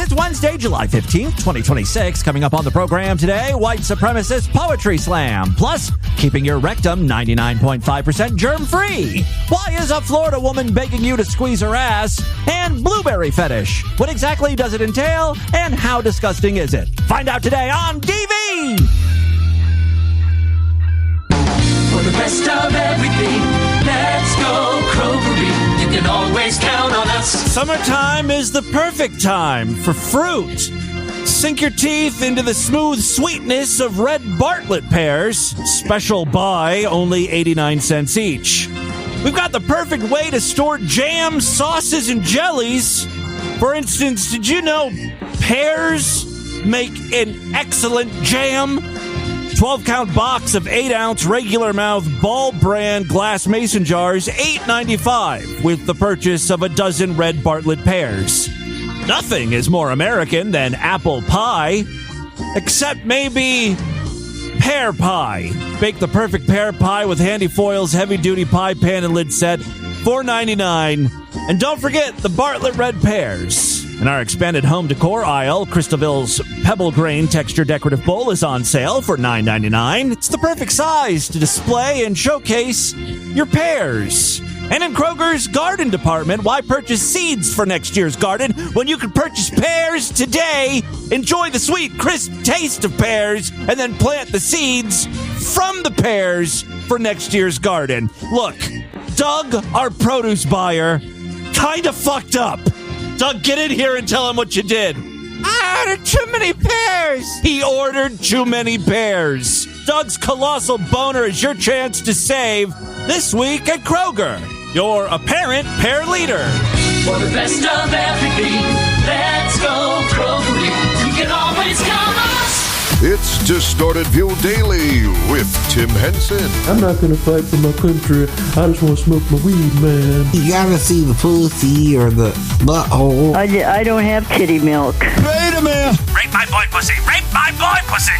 It's Wednesday, July 15th, 2026. Coming up on the program today, white supremacist poetry slam. Plus, keeping your rectum 99.5% germ-free. Why is a Florida woman begging you to squeeze her ass? And blueberry fetish. What exactly does it entail? And how disgusting is it? Find out today on DV! For the best of everything, let's go Krogery. You can always count on us. Summertime is the perfect time for fruit. Sink your teeth into the smooth sweetness of red Bartlett pears. Special buy, only 89 cents each. We've got the perfect way to store jams, sauces, and jellies. For instance, did you know pears make an excellent jam? 12-count box of 8-ounce regular mouth Ball brand glass mason jars, $8.95 with the purchase of a dozen red Bartlett pears. Nothing is more American than apple pie, except maybe pear pie. Bake the perfect pear pie with Handy Foil's heavy-duty pie pan and lid set, $4.99. And don't forget the Bartlett red pears. In our expanded home decor aisle, Christoville's Pebble Grain Texture Decorative Bowl is on sale for $9.99. It's the perfect size to display and showcase your pears. And in Kroger's garden department, why purchase seeds for next year's garden when you can purchase pears today? Enjoy the sweet, crisp taste of pears and then plant the seeds from the pears for next year's garden. Look, Doug, our produce buyer, kind of fucked up. Doug, get in here and tell him what you did. I ordered too many pears. He ordered too many pears. Doug's colossal boner is your chance to save this week at Kroger, your apparent pear leader. For the best of everything, let's go Krogery. You can always count on us. It's Distorted View Daily with Tim Henson. I'm not gonna fight for my country. I just want to smoke my weed, man. You gotta see the pussy or the butthole. I don't have kitty milk. Wait a minute. Rape my boy pussy. Rape my boy pussy.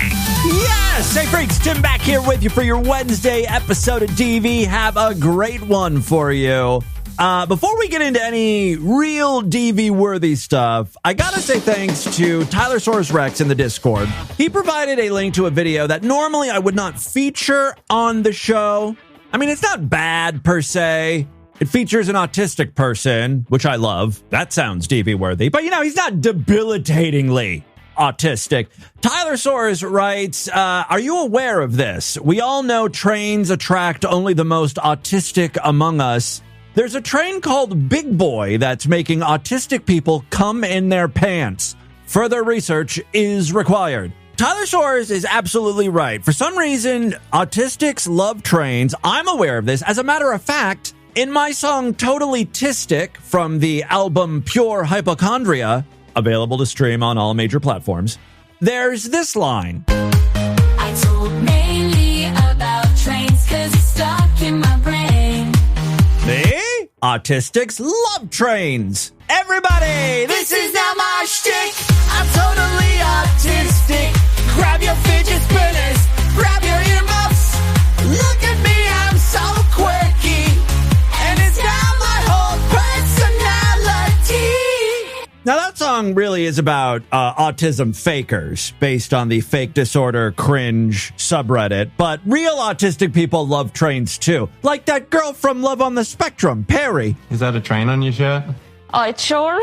Yes! Hey, freaks, Tim back here with you for your Wednesday episode of DV. Have a great one for you. Before we get into any real DV-worthy stuff, I gotta say thanks to Tylersaurus Rex in the Discord. He provided a link to a video that normally I would not feature on the show. I mean, it's not bad per se. It features an autistic person, which I love. That sounds DV-worthy. But, you know, he's not debilitatingly autistic. Tylersaurus writes, are you aware of this? We all know trains attract only the most autistic among us. There's a train called Big Boy that's making autistic people come in their pants. Further research is required. Tylersaurus is absolutely right. For some reason, autistics love trains. I'm aware of this. As a matter of fact, in my song Totally Tistic from the album Pure Hypochondria, available to stream on all major platforms, there's this line. I told mainly about trains 'cause it's stuck in my brain. See? Autistics love trains. Everybody, this is now my shtick. I'm totally autistic. Grab your fidget spinners. Grab your earmuffs. Look at me, I'm so quirky. And it's now my whole personality. Now that song really is about autism fakers based on the fake disorder cringe subreddit, but real autistic people love trains too. Like that girl from Love on the Spectrum, Perry. Is that a train on your shirt? Oh, it sure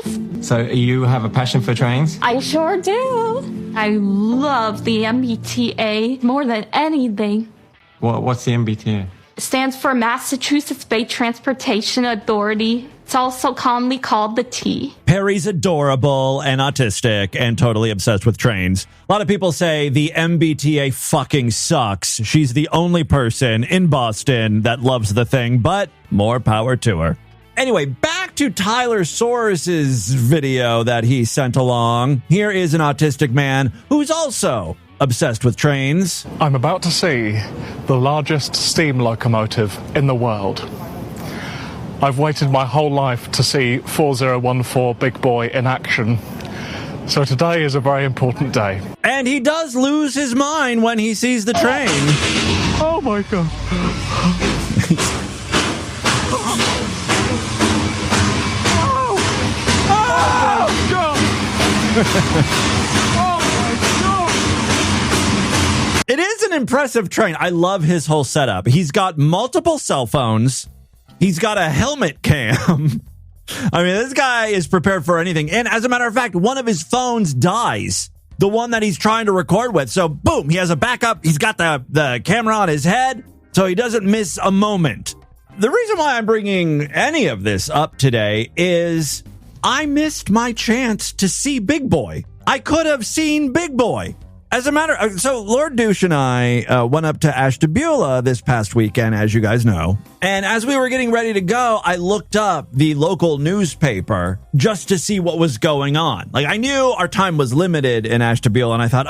is. So you have a passion for trains? I sure do. I love the MBTA more than anything. What's the MBTA? It stands for Massachusetts Bay Transportation Authority. It's also commonly called the T. Perry's adorable and autistic and totally obsessed with trains. A lot of people say the MBTA fucking sucks. She's the only person in Boston that loves the thing, but more power to her. Anyway, back to Tylersaurus's video that he sent along. Here is an autistic man who's also obsessed with trains. I'm about to see the largest steam locomotive in the world. I've waited my whole life to see 4014 Big Boy in action. So today is a very important day. And he does lose his mind when he sees the train. Oh my God. It is an impressive train. I love his whole setup. He's got multiple cell phones. He's got a helmet cam. I mean, this guy is prepared for anything. And as a matter of fact, one of his phones dies. The one that he's trying to record with. So, boom, he has a backup. He's got the camera on his head, so he doesn't miss a moment. The reason why I'm bringing any of this up today is I missed my chance to see Big Boy. I could have seen Big Boy. So Lord Douche and I went up to Ashtabula this past weekend, as you guys know. And as we were getting ready to go, I looked up the local newspaper just to see what was going on. Like, I knew our time was limited in Ashtabula, and I thought,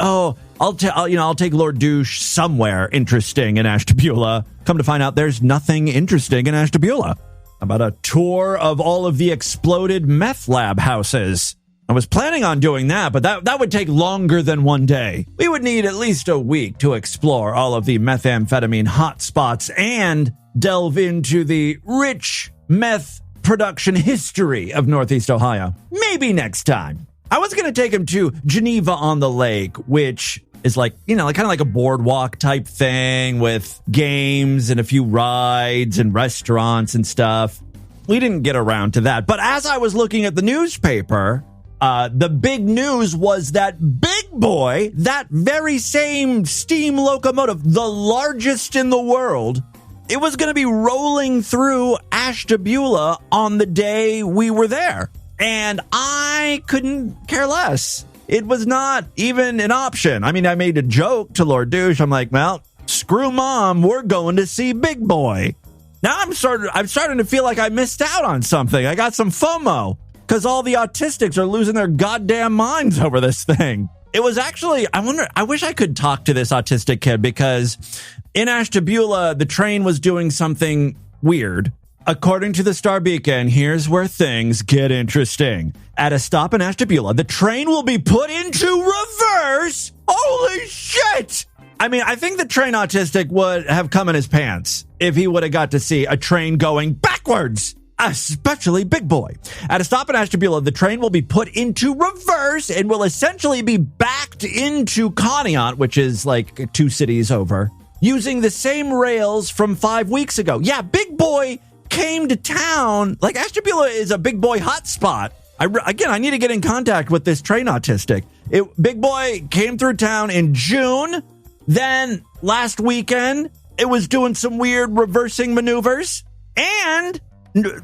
I'll take Lord Douche somewhere interesting in Ashtabula. Come to find out, there's nothing interesting in Ashtabula. About a tour of all of the exploded meth lab houses. I was planning on doing that, but that would take longer than one day. We would need at least a week to explore all of the methamphetamine hotspots and delve into the rich meth production history of Northeast Ohio. Maybe next time. I was going to take him to Geneva on the Lake, which is kind of like a boardwalk type thing with games and a few rides and restaurants and stuff. We didn't get around to that. But as I was looking at the newspaper, the big news was that Big Boy, that very same steam locomotive, the largest in the world, it was going to be rolling through Ashtabula on the day we were there. And I couldn't care less. It was not even an option. I mean, I made a joke to Lord Douche. I'm like, well, screw mom. We're going to see Big Boy. Now I'm starting to feel like I missed out on something. I got some FOMO because all the autistics are losing their goddamn minds over this thing. It was actually, I wish I could talk to this autistic kid because in Ashtabula, the train was doing something weird. According to the Star Beacon, here's where things get interesting. At a stop in Ashtabula, the train will be put into reverse. Holy shit! I mean, I think the train autistic would have come in his pants if he would have got to see a train going backwards, especially Big Boy. At a stop in Ashtabula, the train will be put into reverse and will essentially be backed into Conneaut, which is like 2 cities over, using the same rails from 5 weeks ago. Yeah, Big Boy came to town. Like, Ashtabula is a Big Boy hotspot. I need to get in contact with this train autistic. Big Boy came through town in June. Then last weekend, it was doing some weird reversing maneuvers. And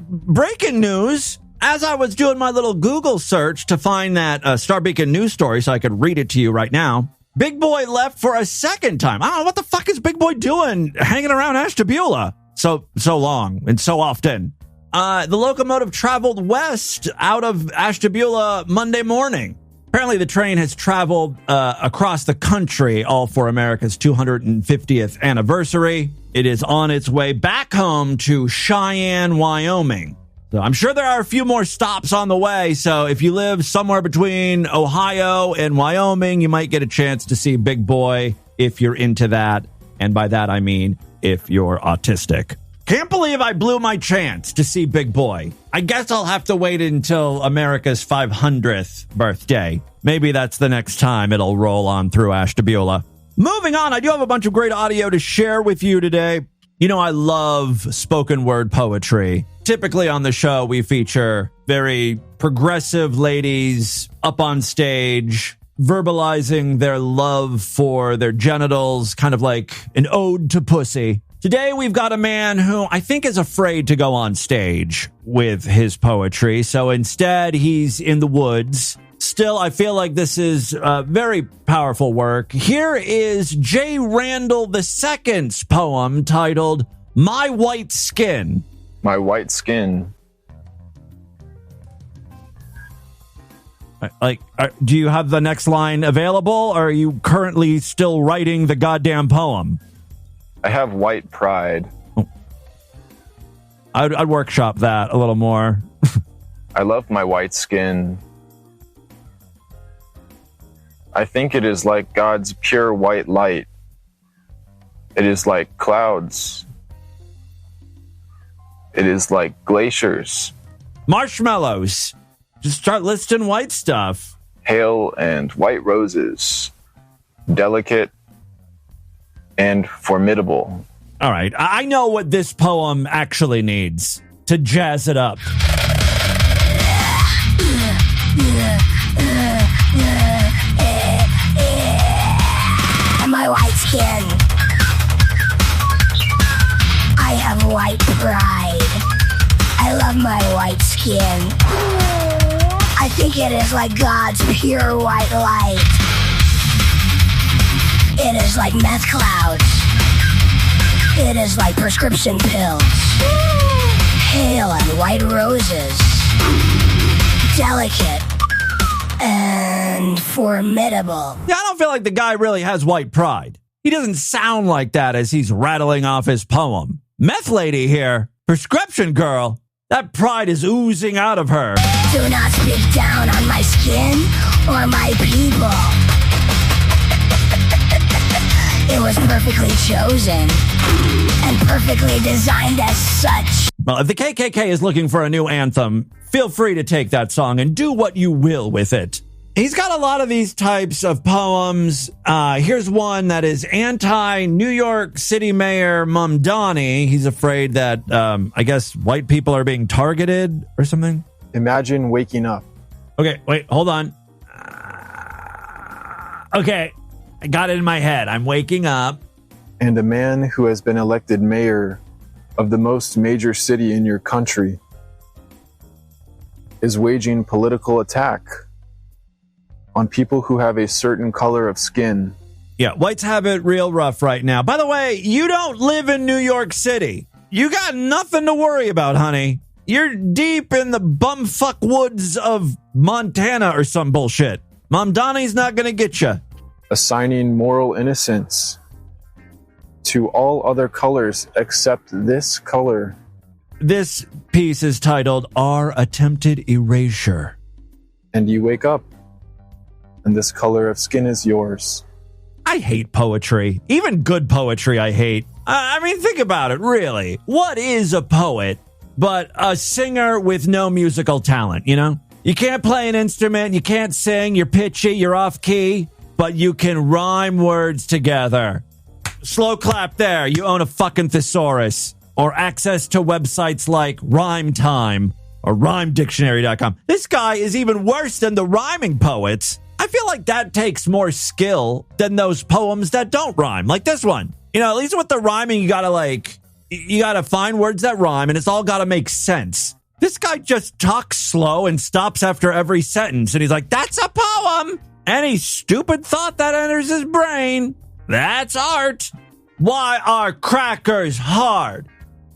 breaking news, as I was doing my little Google search to find that Star Beacon news story so I could read it to you right now, Big Boy left for a second time. I don't know what the fuck is Big Boy doing hanging around Ashtabula so long and so often. The locomotive traveled west out of Ashtabula Monday morning. Apparently, the train has traveled across the country, all for America's 250th anniversary. It is on its way back home to Cheyenne, Wyoming. So I'm sure there are a few more stops on the way. So if you live somewhere between Ohio and Wyoming, you might get a chance to see Big Boy if you're into that. And by that, I mean if you're autistic. Can't believe I blew my chance to see Big Boy. I guess I'll have to wait until America's 500th birthday. Maybe that's the next time it'll roll on through Ashtabula. Moving on, I do have a bunch of great audio to share with you today. You know, I love spoken word poetry. Typically on the show, we feature very progressive ladies up on stage, verbalizing their love for their genitals, kind of like an ode to pussy. Today, we've got a man who I think is afraid to go on stage with his poetry. So instead, he's in the woods. Still, I feel like this is very powerful work. Here is J. Randall II's poem titled, My White Skin. My white skin. Do you have the next line available, or are you currently still writing the goddamn poem? I have white pride. I'd workshop that a little more. I love my white skin. I think it is like God's pure white light. It is like clouds. It is like glaciers. Marshmallows. Just start listing white stuff. pale and white roses, delicate and formidable. All right, I know what this poem actually needs to jazz it up. And my white skin. I have white pride. I love my white skin. I think it is like God's pure white light. It is like meth clouds. It is like prescription pills. Pale and white roses. Delicate and formidable. Yeah, I don't feel like the guy really has white pride. He doesn't sound like that as he's rattling off his poem. Meth lady here, prescription girl, that pride is oozing out of her. Do not speak down on my skin or my people. It was perfectly chosen and perfectly designed as such. Well, if the KKK is looking for a new anthem, feel free to take that song and do what you will with it. He's got a lot of these types of poems. Here's one that is anti-New York City Mayor Mamdani. He's afraid that, I guess, white people are being targeted or something. Imagine waking up. Okay, wait, hold on. Okay, I got it in my head. I'm waking up. And a man who has been elected mayor of the most major city in your country is waging political attack on people who have a certain color of skin. Yeah, whites have it real rough right now. By the way, you don't live in New York City. You got nothing to worry about, honey. You're deep in the bumfuck woods of Montana or some bullshit. Mamdani's not going to get you. Assigning moral innocence to all other colors except this color. This piece is titled Our Attempted Erasure. And you wake up, and this color of skin is yours. I hate poetry. Even good poetry I hate. I mean, think about it, really. What is a poet but a singer with no musical talent, you know? You can't play an instrument, you can't sing, you're pitchy, you're off key, but you can rhyme words together. Slow clap there. You own a fucking thesaurus or access to websites like Rhyme Time or RhymeDictionary.com. This guy is even worse than the rhyming poets. I feel like that takes more skill than those poems that don't rhyme, like this one. You know, at least with the rhyming, you gotta find words that rhyme and it's all gotta make sense. This guy just talks slow and stops after every sentence and he's like, that's a poem. Any stupid thought that enters his brain, that's art. Why are crackers hard?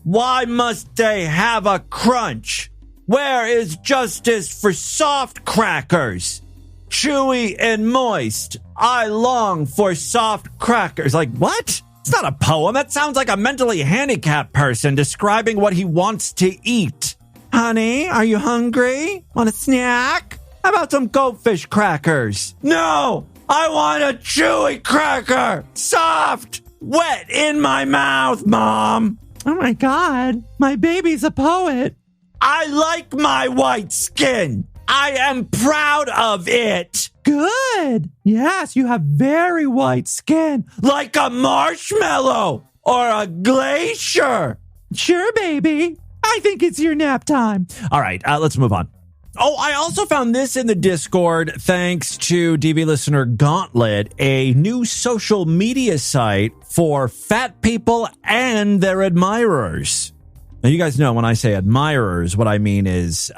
Why must they have a crunch? Where is justice for soft crackers? Chewy and moist. I long for soft crackers. Like, what? It's not a poem. That sounds like a mentally handicapped person describing what he wants to eat. Honey, are you hungry? Want a snack? How about some goldfish crackers? No! I want a chewy cracker! Soft! Wet in my mouth, Mom! Oh my God, my baby's a poet. I like my white skin. I am proud of it. Good. Yes, you have very white skin. Like a marshmallow or a glacier. Sure, baby. I think it's your nap time. All right, let's move on. Oh, I also found this in the Discord thanks to DV listener Gauntlet, a new social media site for fat people and their admirers. Now, you guys know when I say admirers, what I mean is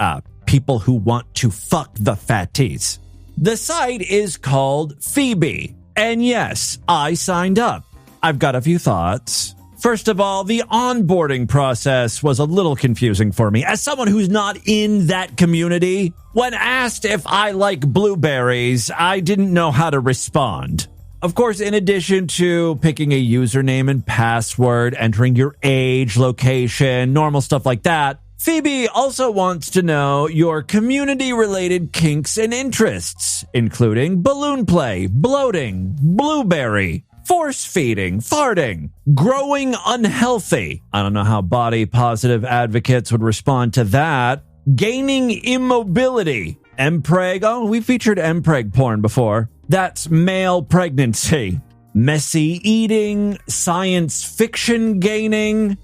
people who want to fuck the fatties. The site is called Phoebe. And yes, I signed up. I've got a few thoughts. First of all, the onboarding process was a little confusing for me. As someone who's not in that community, when asked if I like blueberries, I didn't know how to respond. Of course, in addition to picking a username and password, entering your age, location, normal stuff like that, Phoebe also wants to know your community-related kinks and interests, including balloon play, bloating, blueberry, force feeding, farting, growing unhealthy. I don't know how body positive advocates would respond to that. Gaining immobility, Mpreg. Oh, we featured Mpreg porn before. That's male pregnancy. Messy eating, science fiction gaining,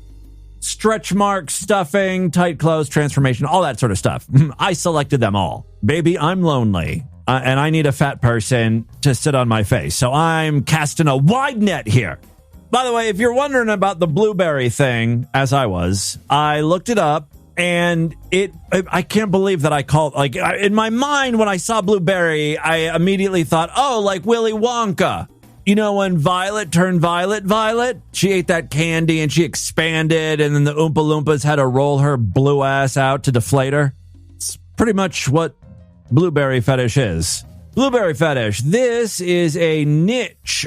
stretch mark stuffing, tight clothes, transformation, all that sort of stuff. I selected them all. Baby, I'm lonely. And I need a fat person to sit on my face. So I'm casting a wide net here. By the way, if you're wondering about the blueberry thing, as I was, I looked it up. And I can't believe that I called, like, in my mind, when I saw blueberry, I immediately thought, oh, like Willy Wonka. You know, when Violet turned Violet? She ate that candy and she expanded, and then the Oompa Loompas had to roll her blue ass out to deflate her. It's pretty much what blueberry fetish is. Blueberry fetish. This is a niche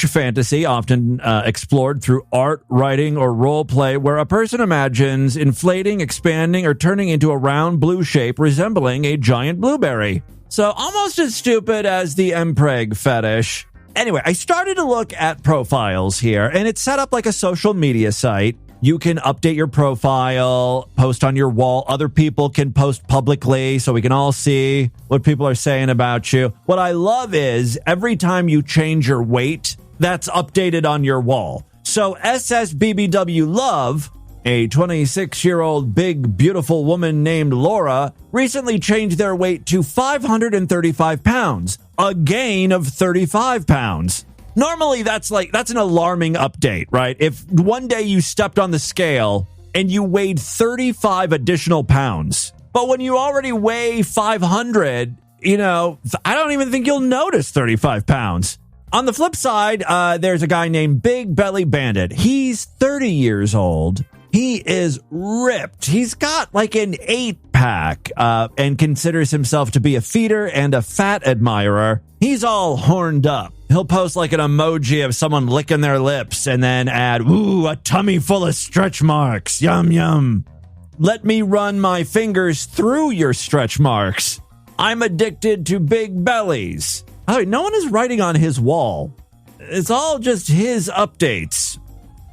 fantasy often explored through art, writing, or role play where a person imagines inflating, expanding, or turning into a round blue shape resembling a giant blueberry. So almost as stupid as the Mpreg fetish. Anyway, I started to look at profiles here, and it's set up like a social media site. You can update your profile, post on your wall. Other people can post publicly so we can all see what people are saying about you. What I love is every time you change your weight, that's updated on your wall. So SSBBW Love, a 26-year-old big, beautiful woman named Laura, recently changed their weight to 535 pounds, a gain of 35 pounds. Normally, that's an alarming update, right? If one day you stepped on the scale and you weighed 35 additional pounds, but when you already weigh 500, I don't even think you'll notice 35 pounds. On the flip side, there's a guy named Big Belly Bandit. He's 30 years old. He is ripped. He's got like an 8-pack and considers himself to be a feeder and a fat admirer. He's all horned up. He'll post like an emoji of someone licking their lips and then add, ooh, a tummy full of stretch marks. Yum, yum. Let me run my fingers through your stretch marks. I'm addicted to big bellies. Oh, no one is writing on his wall. It's all just his updates.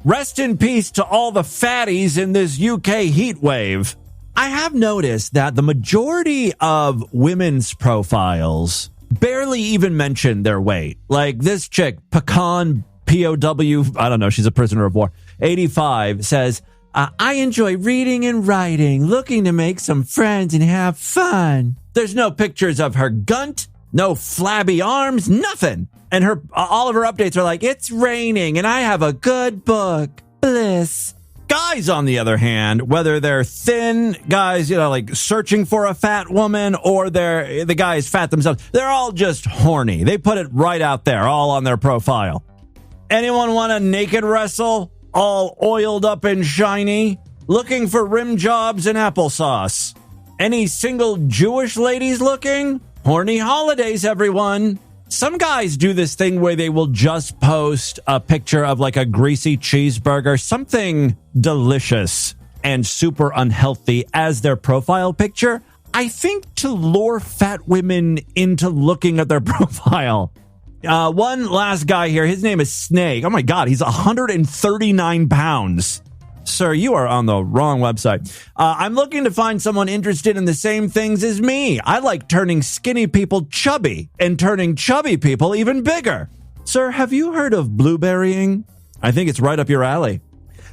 Rest in peace to all the fatties in this UK heat wave. I have noticed that the majority of women's profiles barely even mention their weight. Like this chick, Pecan POW, I don't know, she's a prisoner of war, 85, says, I enjoy reading and writing, looking to make some friends and have fun. There's no pictures of her gunt, no flabby arms, nothing. And all of her updates are like, it's raining and I have a good book. Bliss. Guys, on the other hand, whether they're thin guys, like searching for a fat woman, or the guys fat themselves, they're all just horny. They put it right out there, all on their profile. Anyone want to naked wrestle? All oiled up and shiny? Looking for rim jobs and applesauce? Any single Jewish ladies looking? Horny holidays, everyone. Some guys do this thing where they will just post a picture of like a greasy cheeseburger, something delicious and super unhealthy as their profile picture. I think to lure fat women into looking at their profile. One last guy here. His name is Snake. Oh my God, he's 139 pounds. Sir, you are on the wrong website. I'm looking to find someone interested in the same things as me. I like turning skinny people chubby and turning chubby people even bigger. Sir, have you heard of blueberrying? I think it's right up your alley.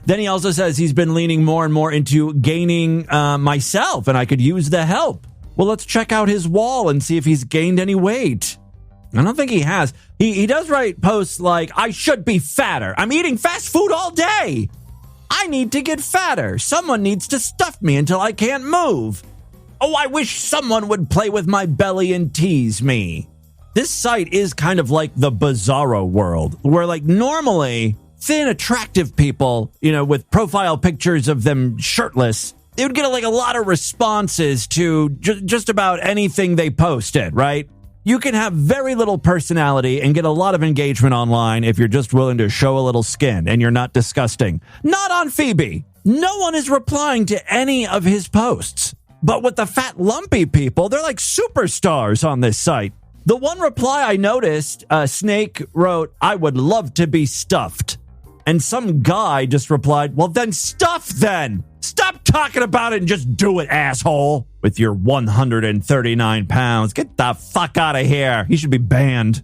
Then he also says he's been leaning more and more into gaining myself, and I could use the help. Well, let's check out his wall and see if he's gained any weight. I don't think he has. He does write posts like, I should be fatter. I'm eating fast food all day. I need to get fatter. Someone needs to stuff me until I can't move. Oh, I wish someone would play with my belly and tease me. This site is kind of like the bizarro world, where like normally thin, attractive people, with profile pictures of them shirtless, they would get like a lot of responses to just about anything they posted, right? You can have very little personality and get a lot of engagement online if you're just willing to show a little skin and you're not disgusting. Not on Phoebe. No one is replying to any of his posts. But with the fat, lumpy people, they're like superstars on this site. The one reply I noticed, Snake wrote, I would love to be stuffed. And some guy just replied, well, then stuff then. Stop talking about it and just do it, asshole. With your 139 pounds. Get the fuck out of here. You should be banned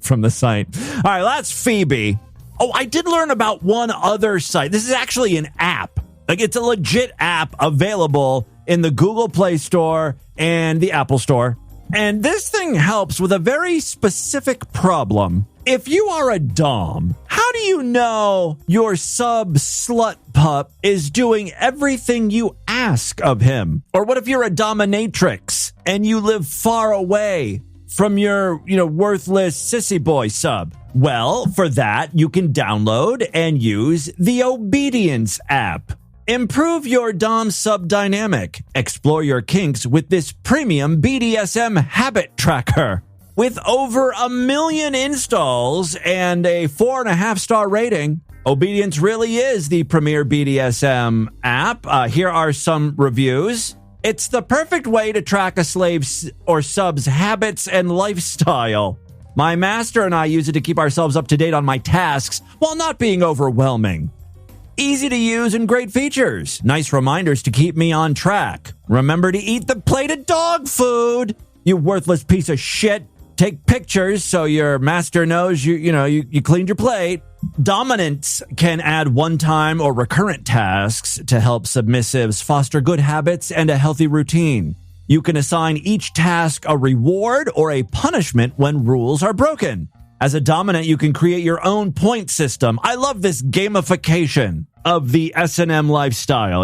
from the site. All right, that's Phoebe. Oh, I did learn about one other site. This is actually an app. Like, it's a legit app available in the Google Play Store and the Apple Store. And this thing helps with a very specific problem. If you are a dom, how do you know your sub slut pup is doing everything you ask of him? Or what if you're a dominatrix and you live far away from your, worthless sissy boy sub? Well, for that, you can download and use the Obedience app. Improve your dom sub dynamic. Explore your kinks with this premium BDSM habit tracker. With over 1 million installs and a 4.5-star rating, Obedience really is the premier BDSM app. Here are some reviews. It's the perfect way to track a slave's or sub's habits and lifestyle. My master and I use it to keep ourselves up to date on my tasks while not being overwhelming. Easy to use and great features. Nice reminders to keep me on track. Remember to eat the plate of dog food, you worthless piece of shit. Take pictures so your master knows you cleaned your plate. Dominants can add one-time or recurrent tasks to help submissives foster good habits and a healthy routine. You can assign each task a reward or a punishment when rules are broken. As a dominant, you can create your own point system. I love this gamification of the S&M lifestyle,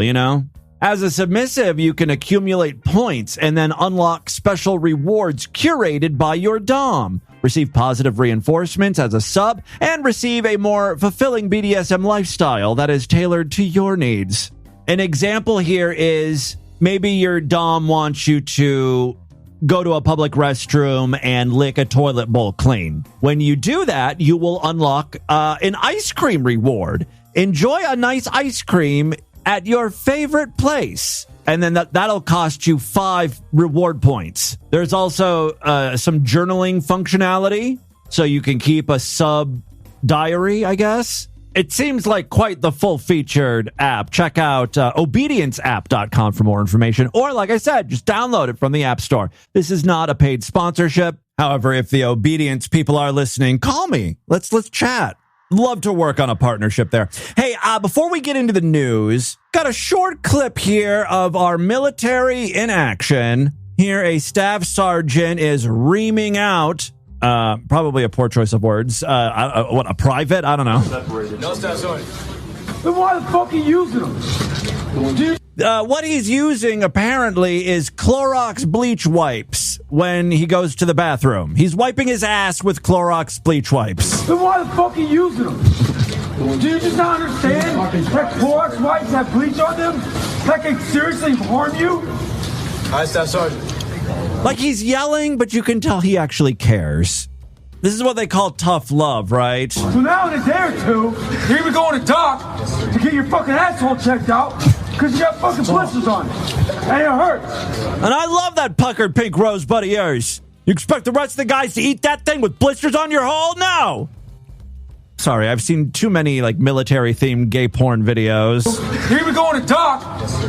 As a submissive, you can accumulate points and then unlock special rewards curated by your dom. Receive positive reinforcements as a sub and receive a more fulfilling BDSM lifestyle that is tailored to your needs. An example here is maybe your dom wants you to go to a public restroom and lick a toilet bowl clean. When you do that, you will unlock an ice cream reward. Enjoy a nice ice cream at your favorite place. And then that'll cost you 5 reward points. There's also some journaling functionality, so you can keep a sub diary, I guess. It seems like quite the full-featured app. Check out obedienceapp.com for more information. Or, like I said, just download it from the App Store. This is not a paid sponsorship. However, if the Obedience people are listening, call me. Let's chat. Love to work on a partnership there. Hey, before we get into the news, got a short clip here of our military in action. Here, a staff sergeant is reaming out, probably a poor choice of words, a private? I don't know. No, staff sergeant. Then why the fuck are you using them? What he's using, apparently, is Clorox bleach wipes when he goes to the bathroom. He's wiping his ass with Clorox bleach wipes. Then why the fuck are you using them? Do you just not understand that Clorox wipes have bleach on them? That can seriously harm you? Hi, Staff Sergeant. Like, he's yelling, but you can tell he actually cares. This is what they call tough love, right? So now in a day or two, you're even going to doc to get your fucking asshole checked out because you got fucking blisters on it. And it hurts. And I love that puckered pink rosebud of yours. You expect the rest of the guys to eat that thing with blisters on your hole? No! Sorry, I've seen too many, military-themed gay porn videos. You're even going to doc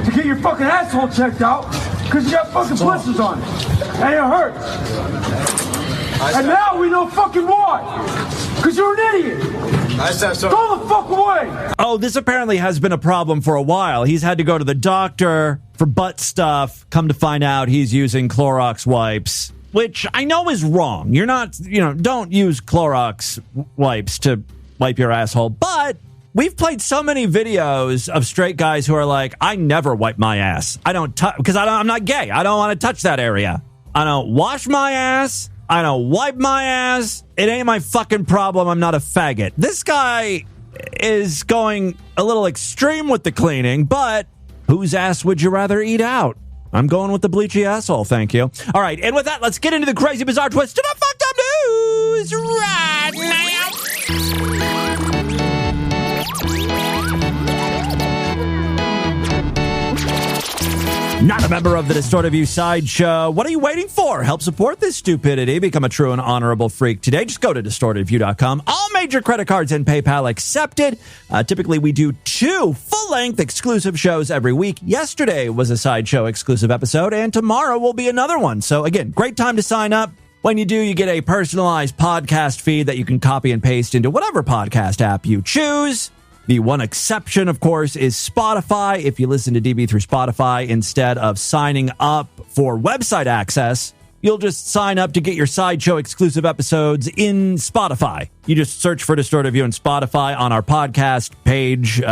to get your fucking asshole checked out because you got fucking blisters on it. And it hurts. And now we know fucking why. Because you're an idiot. Go the fuck away. Oh, this apparently has been a problem for a while. He's had to go to the doctor for butt stuff. Come to find out he's using Clorox wipes, which I know is wrong. You're not, don't use Clorox wipes to wipe your asshole. But we've played so many videos of straight guys who are like, I never wipe my ass. I don't touch, because I'm not gay. I don't want to touch that area. I don't wash my ass. I don't wipe my ass. It ain't my fucking problem. I'm not a faggot. This guy is going a little extreme with the cleaning, but whose ass would you rather eat out? I'm going with the bleachy asshole, thank you. All right, and with that, let's get into the crazy, bizarre twist to the fucked up news right now. Not a member of the Distorted View Sideshow? What are you waiting for? Help support this stupidity. Become a true and honorable freak today. Just go to distortedview.com. All major credit cards and PayPal accepted. Typically, we do 2 full-length exclusive shows every week. Yesterday was a Sideshow exclusive episode, and tomorrow will be another one. So, again, great time to sign up. When you do, you get a personalized podcast feed that you can copy and paste into whatever podcast app you choose. The one exception, of course, is Spotify. If you listen to DB through Spotify, instead of signing up for website access, you'll just sign up to get your Sideshow exclusive episodes in Spotify. You just search for Distorted View in Spotify. On our podcast page,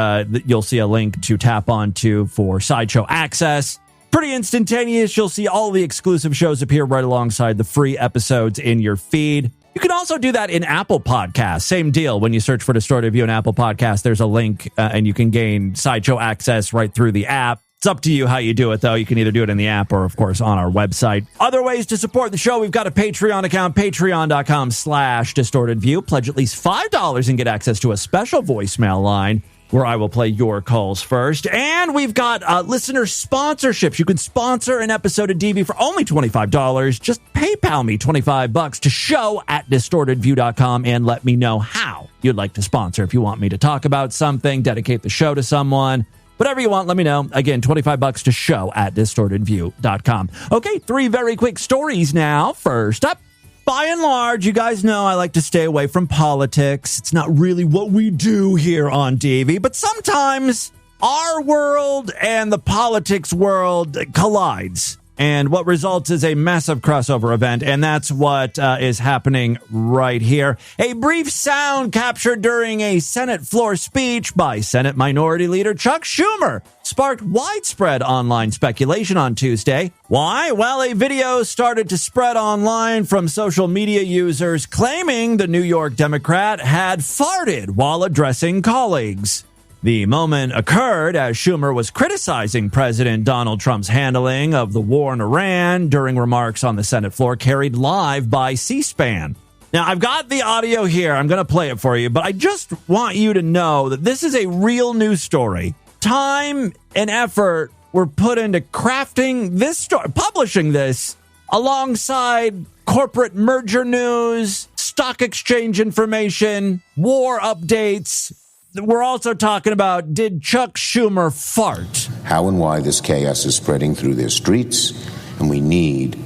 you'll see a link to tap onto for Sideshow access. Pretty instantaneous. You'll see all the exclusive shows appear right alongside the free episodes in your feed. You can also do that in Apple Podcasts. Same deal. When you search for Distorted View in Apple Podcasts, there's a link and you can gain Sideshow access right through the app. It's up to you how you do it, though. You can either do it in the app or, of course, on our website. Other ways to support the show, we've got a Patreon account, patreon.com/distortedview. Pledge at least $5 and get access to a special voicemail line where I will play your calls first. And we've got listener sponsorships. You can sponsor an episode of DV for only $25. Just PayPal me $25 to show@distortedview.com and let me know how you'd like to sponsor. If you want me to talk about something, dedicate the show to someone, whatever you want, let me know. Again, $25 to show@distortedview.com. Okay, 3 very quick stories now. First up, by and large, you guys know I like to stay away from politics. It's not really what we do here on DV, but sometimes our world and the politics world collides. And what results is a massive crossover event, and that's what is happening right here. A brief sound captured during a Senate floor speech by Senate Minority Leader Chuck Schumer sparked widespread online speculation on Tuesday. Why? Well, a video started to spread online from social media users claiming the New York Democrat had farted while addressing colleagues. The moment occurred as Schumer was criticizing President Donald Trump's handling of the war in Iran during remarks on the Senate floor carried live by C-SPAN. Now, I've got the audio here. I'm going to play it for you, but I just want you to know that this is a real news story. Time and effort were put into crafting this story, publishing this alongside corporate merger news, stock exchange information, war updates. We're also talking about, did Chuck Schumer fart? How and why this chaos is spreading through their streets, and we need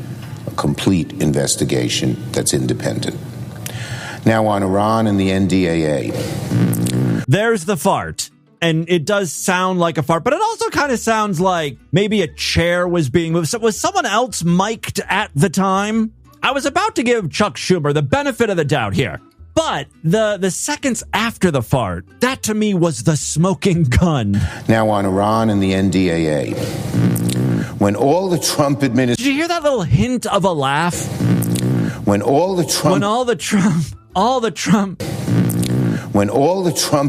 a complete investigation that's independent. Now on Iran and the NDAA. There's the fart. And it does sound like a fart, but it also kind of sounds like maybe a chair was being moved. So was someone else mic'd at the time? I was about to give Chuck Schumer the benefit of the doubt here. But the seconds after the fart, that to me was the smoking gun. Now on Iran and the NDAA. When all the Trump administration... Did you hear that little hint of a laugh? When all the Trump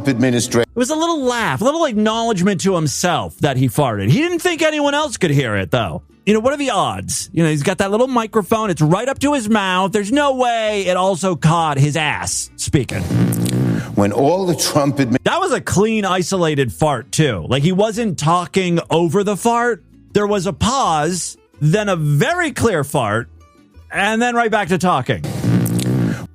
administration... It was a little laugh, a little acknowledgement to himself that he farted. He didn't think anyone else could hear it, though. You know, what are the odds? You know, he's got that little microphone. It's right up to his mouth. There's no way it also caught his ass speaking. When all the Trump... That was a clean, isolated fart, too. Like, he wasn't talking over the fart. There was a pause, then a very clear fart, and then right back to talking.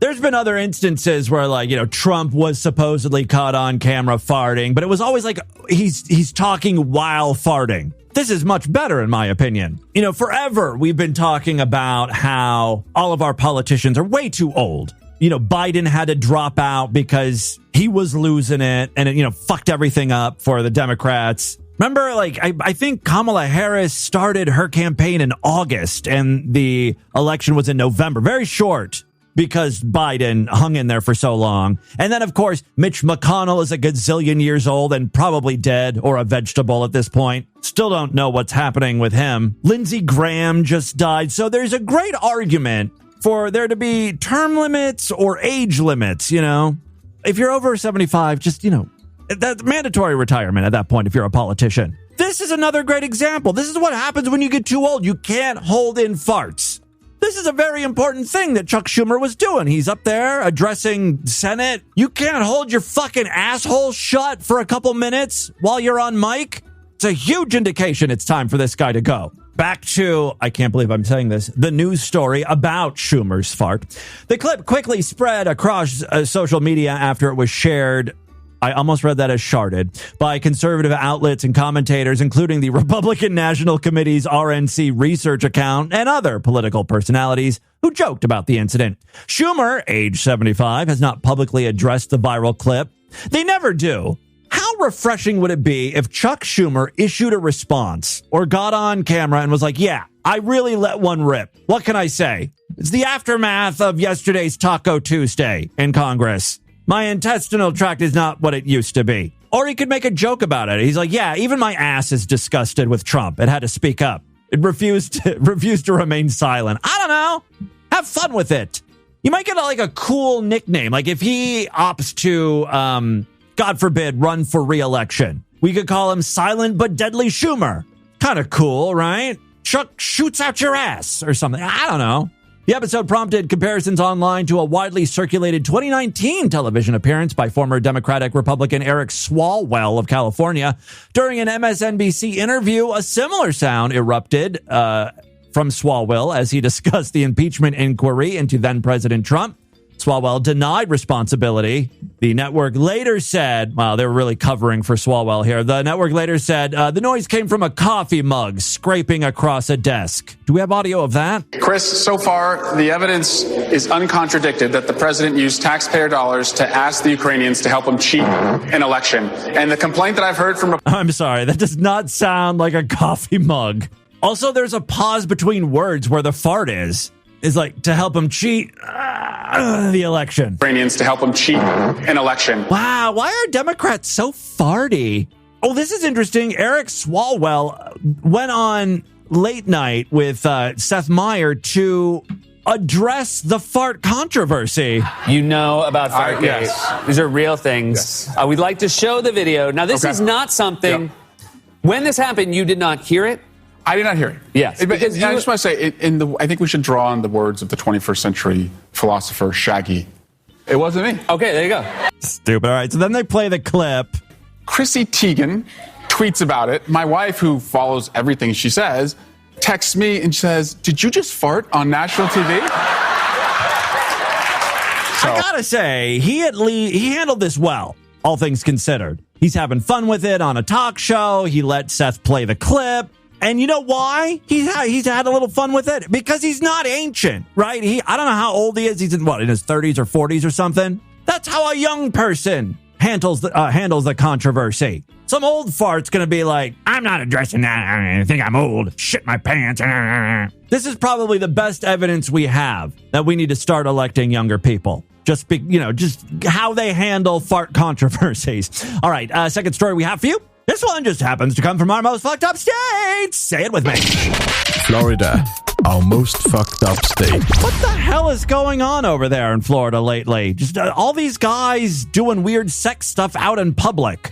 There's been other instances where, like, you know, Trump was supposedly caught on camera farting, but it was always like he's talking while farting. This is much better, in my opinion. You know, forever we've been talking about how all of our politicians are way too old. You know, Biden had to drop out because he was losing it and it, you know, fucked everything up for the Democrats. Remember, like, I think Kamala Harris started her campaign in August and the election was in November. Very short, because Biden hung in there for so long. And then, of course, Mitch McConnell is a gazillion years old and probably dead or a vegetable at this point. Still don't know what's happening with him. Lindsey Graham just died. So there's a great argument for there to be term limits or age limits, you know. If you're over 75, just, you know, that's mandatory retirement at that point if you're a politician. This is another great example. This is what happens when you get too old. You can't hold in farts. This is a very important thing that Chuck Schumer was doing. He's up there addressing Senate. You can't hold your fucking asshole shut for a couple minutes while you're on mic. It's a huge indication it's time for this guy to go. Back to, I can't believe I'm saying this, the news story about Schumer's fart. The clip quickly spread across social media after it was shared. I almost read that as sharded by conservative outlets and commentators, including the Republican National Committee's RNC research account and other political personalities who joked about the incident. Schumer, age 75, has not publicly addressed the viral clip. They never do. How refreshing would it be if Chuck Schumer issued a response or got on camera and was like, yeah, I really let one rip. What can I say? It's the aftermath of yesterday's Taco Tuesday in Congress. My intestinal tract is not what it used to be. Or he could make a joke about it. He's like, yeah, even my ass is disgusted with Trump. It had to speak up. It refused to remain silent. I don't know. Have fun with it. You might get a cool nickname. Like if he opts to, God forbid, run for re-election. We could call him Silent but Deadly Schumer. Kind of cool, right? Chuck shoots out your ass or something. I don't know. The episode prompted comparisons online to a widely circulated 2019 television appearance by former Democratic Republican Eric Swalwell of California. During an MSNBC interview, a similar sound erupted from Swalwell as he discussed the impeachment inquiry into then-President Trump. Swalwell denied responsibility. The network later said, wow, they were really covering for Swalwell here. The network later said the noise came from a coffee mug scraping across a desk. Do we have audio of that? Chris, so far, the evidence is uncontradicted that the president used taxpayer dollars to ask the Ukrainians to help him cheat an election. And the complaint that I've heard from... I'm sorry, that does not sound like a coffee mug. Also, there's a pause between words where the fart is like to help him cheat the election. Ukrainians to help him cheat an election. Wow, why are Democrats so farty? Oh, this is interesting. Eric Swalwell went on late night with Seth Meyer to address the fart controversy. You know about Fartgate. Yes. These are real things. Yes. We'd like to show the video. Now, this is not something... Yep. When this happened, you did not hear it? I did not hear it. Yes. I just want to say, I think we should draw on the words of the 21st century philosopher Shaggy. It wasn't me. Okay, there you go. Stupid. All right, so then they play the clip. Chrissy Teigen tweets about it. My wife, who follows everything she says, texts me and says, did you just fart on national TV? I gotta say, he handled this well, all things considered. He's having fun with it on a talk show. He let Seth play the clip. And you know why he's had a little fun with it? Because he's not ancient, right? I don't know how old he is. He's in his 30s or 40s or something. That's how a young person handles the controversy. Some old fart's going to be like, I'm not addressing that. I think I'm old. Shit my pants. This is probably the best evidence we have that we need to start electing younger people. Just how they handle fart controversies. All right, second story we have for you. This one just happens to come from our most fucked up state. Say it with me. Florida, our most fucked up state. What the hell is going on over there in Florida lately? Just all these guys doing weird sex stuff out in public.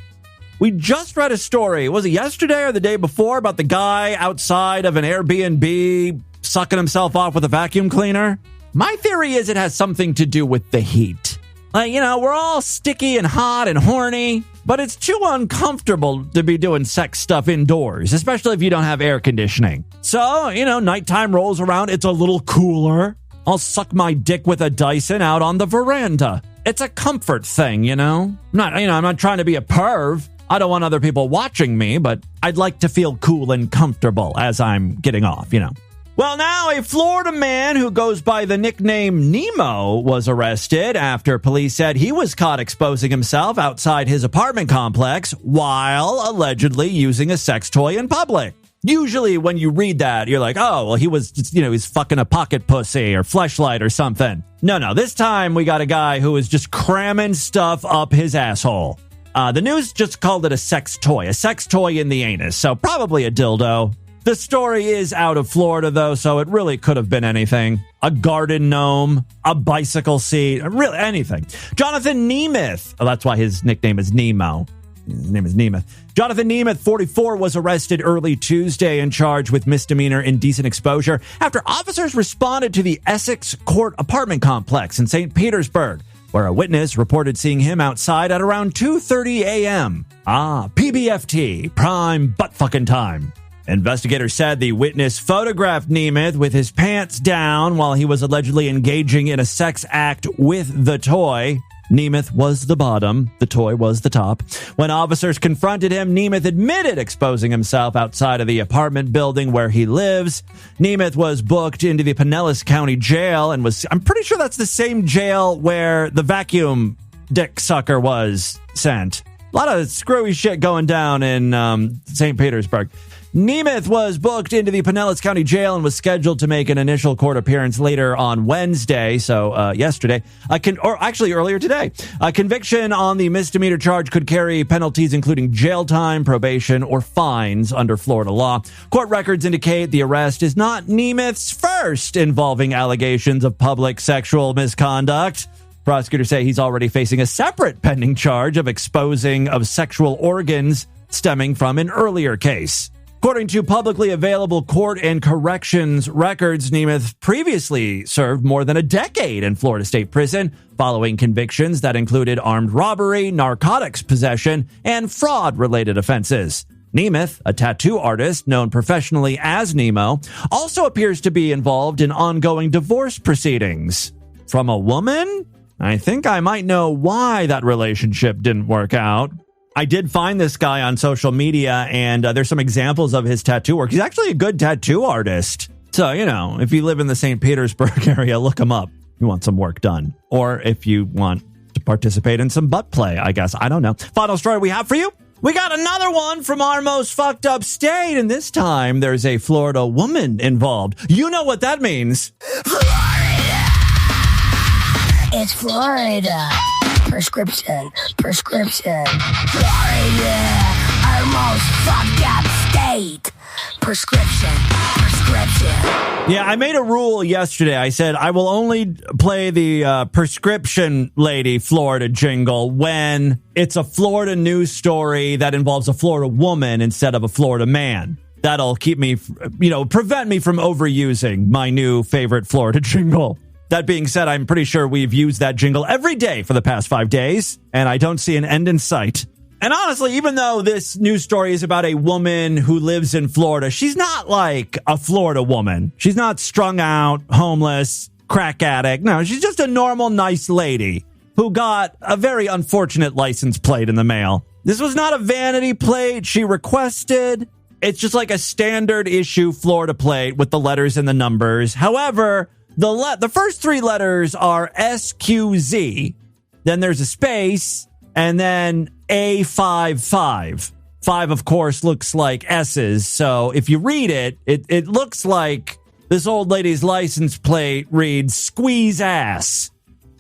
We just read a story, was it yesterday or the day before, about the guy outside of an Airbnb sucking himself off with a vacuum cleaner? My theory is it has something to do with the heat. We're all sticky and hot and horny, but it's too uncomfortable to be doing sex stuff indoors, especially if you don't have air conditioning. So, nighttime rolls around, it's a little cooler. I'll suck my dick with a Dyson out on the veranda. It's a comfort thing, I'm not trying to be a perv. I don't want other people watching me, but I'd like to feel cool and comfortable as I'm getting off, Well, now a Florida man who goes by the nickname Nemo was arrested after police said he was caught exposing himself outside his apartment complex while allegedly using a sex toy in public. Usually when you read that, you're like, oh, well, he was, he's fucking a pocket pussy or fleshlight or something. No, this time we got a guy who was just cramming stuff up his asshole. The news just called it a sex toy in the anus, so probably a dildo. The story is out of Florida, though, so it really could have been anything. A garden gnome, a bicycle seat, really anything. Jonathan Nemeth, that's why his nickname is Nemo. His name is Nemeth. Jonathan Nemeth, 44, was arrested early Tuesday and charged with misdemeanor indecent exposure after officers responded to the Essex Court apartment complex in St. Petersburg, where a witness reported seeing him outside at around 2:30 a.m. PBFT, prime butt-fucking time. Investigators said the witness photographed Nemeth with his pants down while he was allegedly engaging in a sex act with the toy. Nemeth was the bottom, the toy was the top. When officers confronted him, Nemeth admitted exposing himself outside of the apartment building where he lives. Nemeth was booked into the Pinellas County Jail and I'm pretty sure that's the same jail where the vacuum dick sucker was sent. A lot of screwy shit going down in St. Petersburg. Nemeth was booked into the Pinellas County Jail and was scheduled to make an initial court appearance later on Wednesday, so yesterday, earlier today. A conviction on the misdemeanor charge could carry penalties including jail time, probation, or fines under Florida law. Court records indicate the arrest is not Nemeth's first involving allegations of public sexual misconduct. Prosecutors say he's already facing a separate pending charge of exposing of sexual organs stemming from an earlier case. According to publicly available court and corrections records, Nemeth previously served more than a decade in Florida State Prison following convictions that included armed robbery, narcotics possession, and fraud-related offenses. Nemeth, a tattoo artist known professionally as Nemo, also appears to be involved in ongoing divorce proceedings. From a woman? I think I might know why that relationship didn't work out. I did find this guy on social media, and there's some examples of his tattoo work. He's actually a good tattoo artist. So, if you live in the St. Petersburg area, look him up. You want some work done. Or if you want to participate in some butt play, I guess. I don't know. Final story we have for you. We got another one from our most fucked up state, and this time there's a Florida woman involved. You know what that means. Florida! It's Florida. Prescription. Florida, our most fucked up state. Prescription. Yeah, I made a rule yesterday. I said I will only play the prescription lady Florida jingle when it's a Florida news story that involves a Florida woman instead of a Florida man. That'll keep me, prevent me from overusing my new favorite Florida jingle. That being said, I'm pretty sure we've used that jingle every day for the past 5 days, and I don't see an end in sight. And honestly, even though this news story is about a woman who lives in Florida, she's not like a Florida woman. She's not strung out, homeless, crack addict. No, she's just a normal, nice lady who got a very unfortunate license plate in the mail. This was not a vanity plate she requested. It's just like a standard issue Florida plate with the letters and the numbers. However, the first 3 letters are SQZ, then there's a space, and then A55. 5, of course, looks like S's, so if you read it, it looks like this old lady's license plate reads squeeze ass.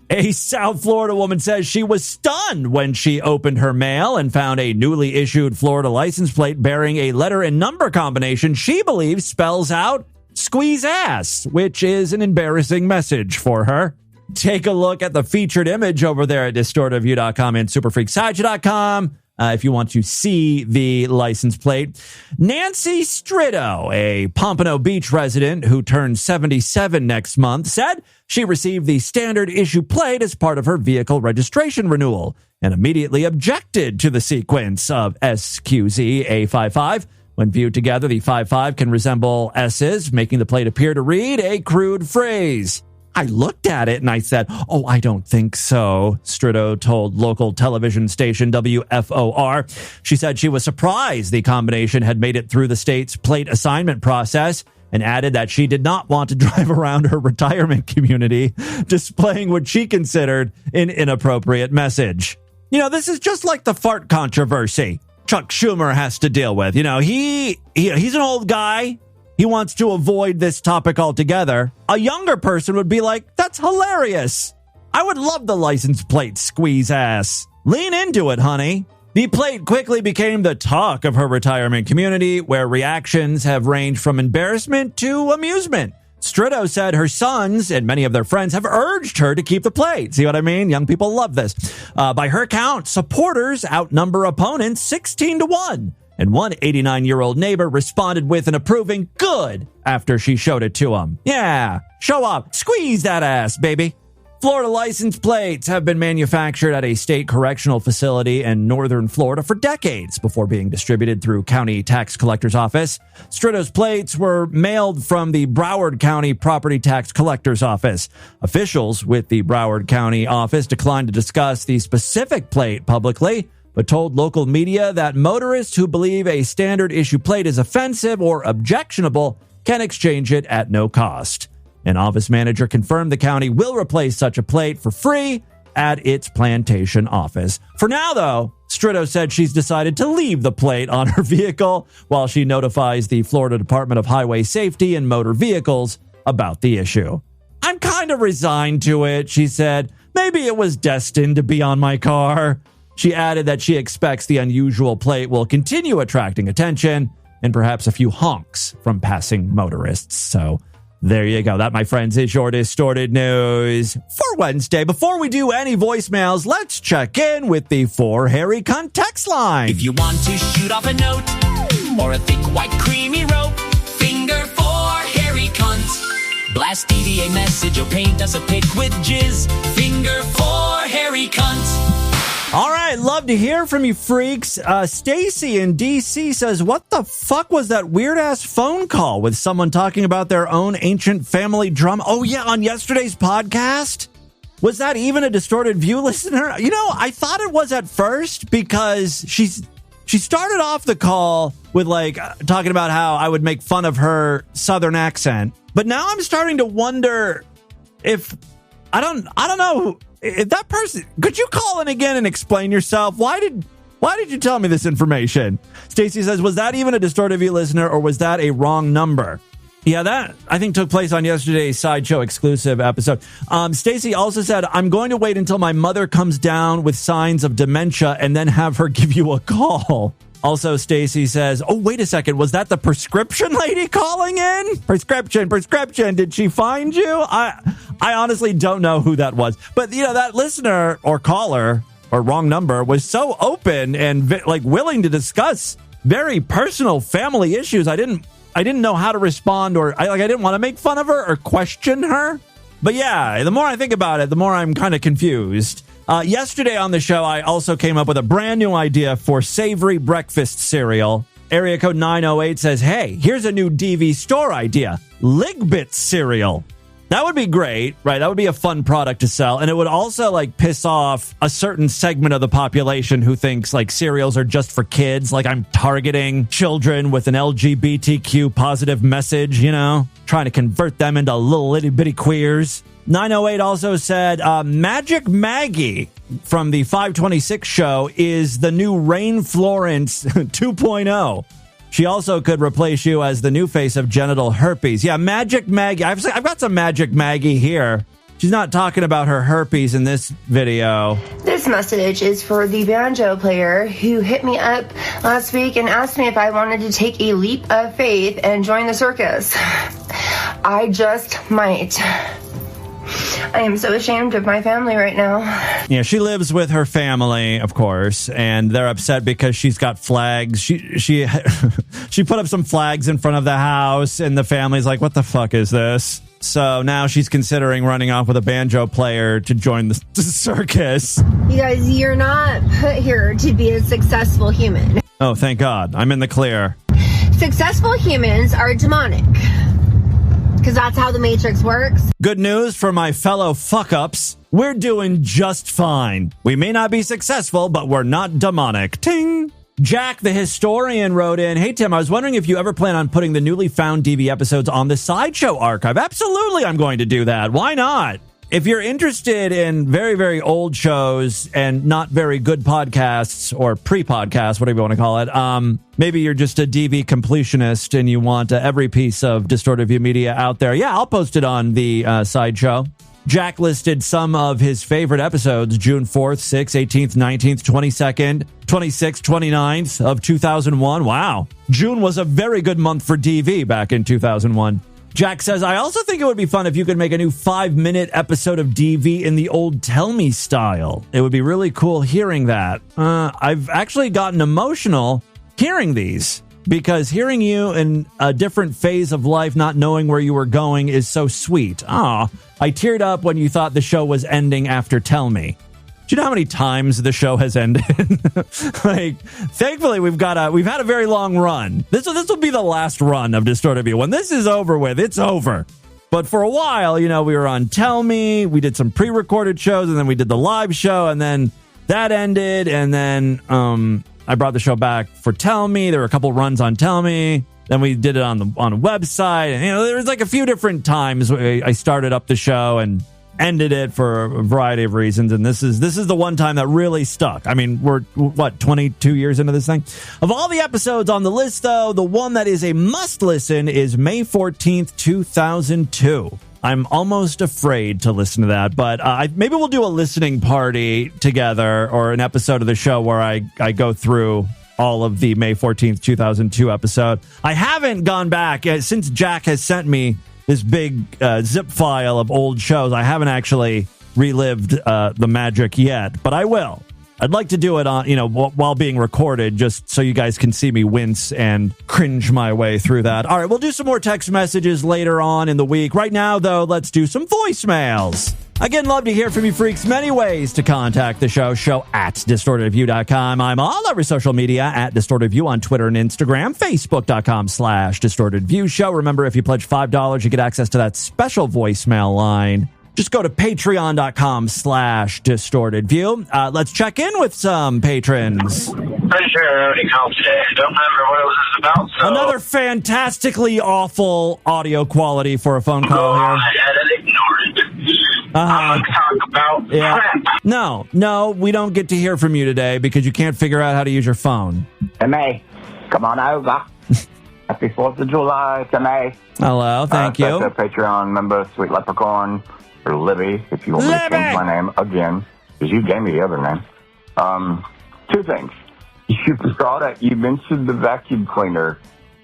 A South Florida woman says she was stunned when she opened her mail and found a newly issued Florida license plate bearing a letter and number combination she believes spells out squeeze ass, which is an embarrassing message for her. Take a look at the featured image over there at distortedview.com and superfreaksideshow.com if you want to see the license plate. Nancy Stritto, a Pompano Beach resident who turns 77 next month, said she received the standard issue plate as part of her vehicle registration renewal and immediately objected to the sequence of SQZ A55. When viewed together, the 55 can resemble S's, making the plate appear to read a crude phrase. I looked at it and I said, "Oh, I don't think so," Stritto told local television station WFOR. She said she was surprised the combination had made it through the state's plate assignment process and added that she did not want to drive around her retirement community displaying what she considered an inappropriate message. This is just like the fart controversy Chuck Schumer has to deal with. He's an old guy. He wants to avoid this topic altogether. A younger person would be like, that's hilarious. I would love the license plate squeeze ass. Lean into it, honey. The plate quickly became the talk of her retirement community, where reactions have ranged from embarrassment to amusement. Stritto said her sons and many of their friends have urged her to keep the plate. See what I mean? Young people love this. By her count, supporters outnumber opponents 16-1. And one 89-year-old neighbor responded with an approving good after she showed it to him. Yeah, show up. Squeeze that ass, baby. Florida license plates have been manufactured at a state correctional facility in northern Florida for decades before being distributed through county tax collector's office. Stritto's plates were mailed from the Broward County Property Tax Collector's Office. Officials with the Broward County office declined to discuss the specific plate publicly, but told local media that motorists who believe a standard issue plate is offensive or objectionable can exchange it at no cost. An office manager confirmed the county will replace such a plate for free at its plantation office. For now, though, Stritto said she's decided to leave the plate on her vehicle while she notifies the Florida Department of Highway Safety and Motor Vehicles about the issue. I'm kind of resigned to it, she said. Maybe it was destined to be on my car. She added that she expects the unusual plate will continue attracting attention and perhaps a few honks from passing motorists. So there you go. That, my friends, is your distorted news for Wednesday. Before we do any voicemails, let's check in with the 4 Hairy Cunt text line. If you want to shoot off a note or a thick white creamy rope, finger 4 hairy cunts. Blast DVA message or paint us a pic with jizz, finger 4 hairy cunts. All right, love to hear from you freaks. Stacy in DC says, what the fuck was that weird-ass phone call with someone talking about their own ancient family drama? Oh, yeah, on yesterday's podcast? Was that even a Distorted View listener? You know, I thought it was at first because she started off the call with, like, talking about how I would make fun of her southern accent. But now I'm starting to wonder if... I don't know... If that person, could you call in again and explain yourself? Why did you tell me this information? Stacy says, was that even a Distorted View listener or was that a wrong number? Yeah, that I think took place on yesterday's Sideshow exclusive episode. Stacy also said, I'm going to wait until my mother comes down with signs of dementia and then have her give you a call. Also, Stacy says, oh, wait a second. Was that the prescription lady calling in? Prescription. Did she find you? I honestly don't know who that was. But, you know, that listener or caller or wrong number was so open and willing to discuss very personal family issues. I didn't know how to respond or I didn't want to make fun of her or question her. But yeah, the more I think about it, the more I'm kind of confused. Yesterday on the show, I also came up with a brand new idea for savory breakfast cereal. Area code 908 says, hey, here's a new DV store idea. Ligbit cereal. That would be great, right? That would be a fun product to sell. And it would also piss off a certain segment of the population who thinks cereals are just for kids. I'm targeting children with an LGBTQ positive message, trying to convert them into little itty bitty queers. 908 also said, Magic Maggie from the 526 show is the new Rain Florence 2.0. She also could replace you as the new face of genital herpes. Yeah, Magic Maggie. I've got some Magic Maggie here. She's not talking about her herpes in this video. This message is for the banjo player who hit me up last week and asked me if I wanted to take a leap of faith and join the circus. I just might. I am so ashamed of my family right now. Yeah, she lives with her family, of course, and they're upset because she's got flags. She put up some flags in front of the house, and the family's like, what the fuck is this? So now she's considering running off with a banjo player to join the circus. You guys, you're not put here to be a successful human. Oh, thank God. I'm in the clear. Successful humans are demonic. Because that's how the Matrix works. Good news for my fellow fuck-ups. We're doing just fine. We may not be successful, but we're not demonic. Ting! Jack the Historian wrote in, hey, Tim, I was wondering if you ever plan on putting the newly found DV episodes on the Sideshow archive. Absolutely, I'm going to do that. Why not? If you're interested in very, very old shows and not very good podcasts or pre-podcasts, whatever you want to call it, maybe you're just a DV completionist and you want every piece of Distorted View media out there. Yeah, I'll post it on the Sideshow. Jack listed some of his favorite episodes, June 4th, 6th, 18th, 19th, 22nd, 26th, 29th of 2001. Wow. June was a very good month for DV back in 2001. Jack says, I also think it would be fun if you could make a new 5-minute episode of DV in the old Tell Me style. It would be really cool hearing that. I've actually gotten emotional hearing these because hearing you in a different phase of life, not knowing where you were going is so sweet. Aw, I teared up when you thought the show was ending after Tell Me. Do you know how many times the show has ended? Like, thankfully, we've had a very long run. This will be the last run of Distorted View. When this is over with, it's over. But for a while, you know, we were on Tell Me. We did some pre-recorded shows, and then we did the live show, and then that ended. And then I brought the show back for Tell Me. There were a couple runs on Tell Me. Then we did it on a website. And, you know, there was like a few different times I started up the show and ended it for a variety of reasons, and this is the one time that really stuck. I mean, we're 22 years into this thing. Of all the episodes on the list, though, the one that is a must listen is May 14th, 2002. I'm almost afraid to listen to that, but maybe we'll do a listening party together, or an episode of the show where I go through all of the May 14th, 2002 episode. I haven't gone back since Jack has sent me this big zip file of old shows. I haven't actually relived the magic yet, but I will. I'd like to do it on, while being recorded, just so you guys can see me wince and cringe my way through that. All right, we'll do some more text messages later on in the week. Right now, though, let's do some voicemails. Again, love to hear from you freaks. Many ways to contact the show at distortedview.com. I'm all over social media at distortedview on Twitter and Instagram, facebook.com/distortedview show. Remember, if you pledge $5, you get access to that special voicemail line. Just go to patreon.com/distortedview. Let's check in with some patrons. Pretty sure I already called today. I don't remember what it was about. So. Another fantastically awful audio quality for a phone call here. I had it ignored. I'm going to talk about crap. No, we don't get to hear from you today because you can't figure out how to use your phone. Hey, May, come on over. Happy 4th of July to May. Hello, thank you. Patreon member, Sweet Leprechaun, or Libby, if you want me to change my name again, because you gave me the other name. Two things. You mentioned the vacuum cleaner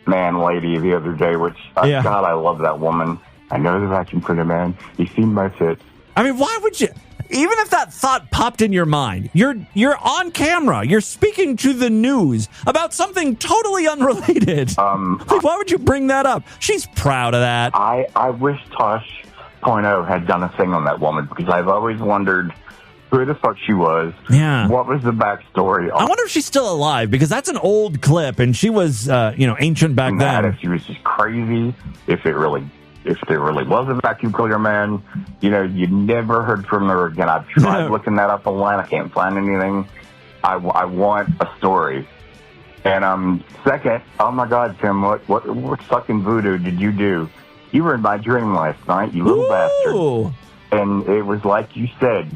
lady the other day, which, God, I love that woman. I know the vacuum cleaner man. He's seen my tits. I mean, why would you? Even if that thought popped in your mind, you're on camera. You're speaking to the news about something totally unrelated. Why would you bring that up? She's proud of that. I wish Tosh.0 had done a thing on that woman, because I've always wondered who the fuck she was. Yeah. What was the backstory? I wonder if she's still alive, because that's an old clip, and she was, ancient back then. If she was just crazy, if there really was a vacuum cleaner man, you never heard from her again. I've tried looking that up online. I can't find anything. I want a story. And second, oh my God, Tim, what fucking voodoo did you do? You were in my dream last night, you little bastard. And it was like you said,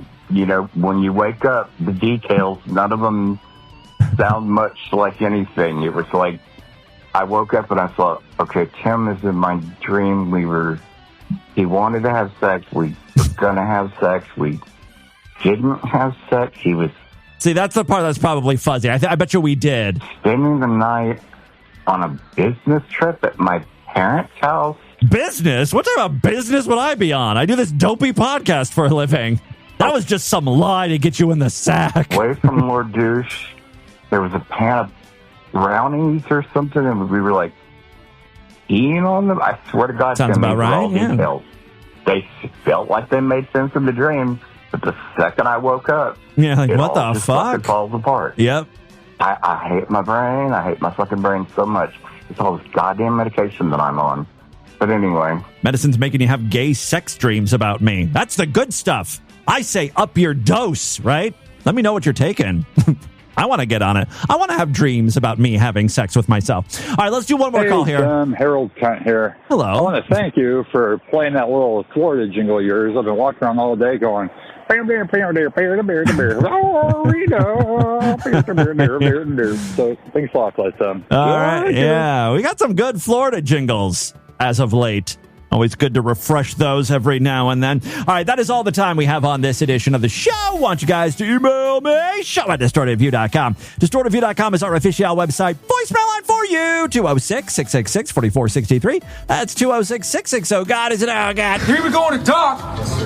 when you wake up, the details, none of them sound much like anything. It was like, I woke up and I thought, okay, Tim is in my dream. He wanted to have sex. We were going to have sex. We didn't have sex. He was... See, that's the part that's probably fuzzy. I bet you we did. Spending the night on a business trip at my parents' house. Business? What type of business would I be on? I do this dopey podcast for a living. That was just some lie to get you in the sack. Away from Lord Douche, there was a pan of brownies or something, and we were like eating on them. I swear to God, sounds about right. Yeah. Details. They felt like they made sense in the dream, but the second I woke up, what the fuck? It falls apart. Yep. I hate my brain. I hate my fucking brain so much. It's all this goddamn medication that I'm on. But anyway, medicine's making you have gay sex dreams about me. That's the good stuff. I say up your dose, right? Let me know what you're taking. I want to get on it. I want to have dreams about me having sex with myself. All right, let's do one more call here. Harold Cunt here. Hello. I want to thank you for playing that little Florida jingle of yours. I've been walking around all day going, so thanks a lot, Tom. All right, yeah. We got some good Florida jingles as of late. Always good to refresh those every now and then. All right, that is all the time we have on this edition of the show. Want you guys to email me, show@distortedview.com. Distortedview.com is our official website. Voicemail line for you, 206-666-4463. That's 206-660. God, is it? Oh, God. You're even going to doc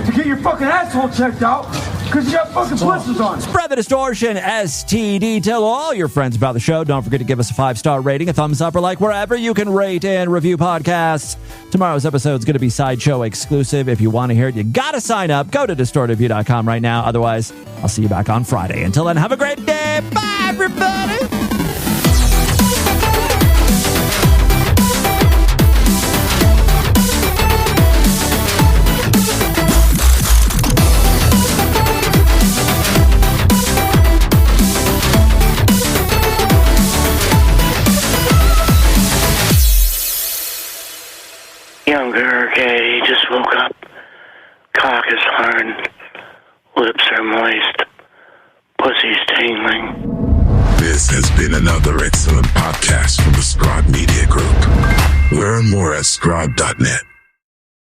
to get your fucking asshole checked out because you got fucking blisters on. Spread the distortion, STD. Tell all your friends about the show. Don't forget to give us a 5-star rating, a thumbs up, or like wherever you can rate and review podcasts. Tomorrow's episode is going to be Sideshow exclusive. If you want to hear it, you got to sign up. Go to distortedview.com right now. Otherwise, I'll see you back on Friday. Until then, have a great day. Bye, everybody. Younger, okay, he just woke up. Cock is hard. Lips are moist. Pussy's tingling. This has been another excellent podcast from the Scribe Media Group. Learn more at scribe.net.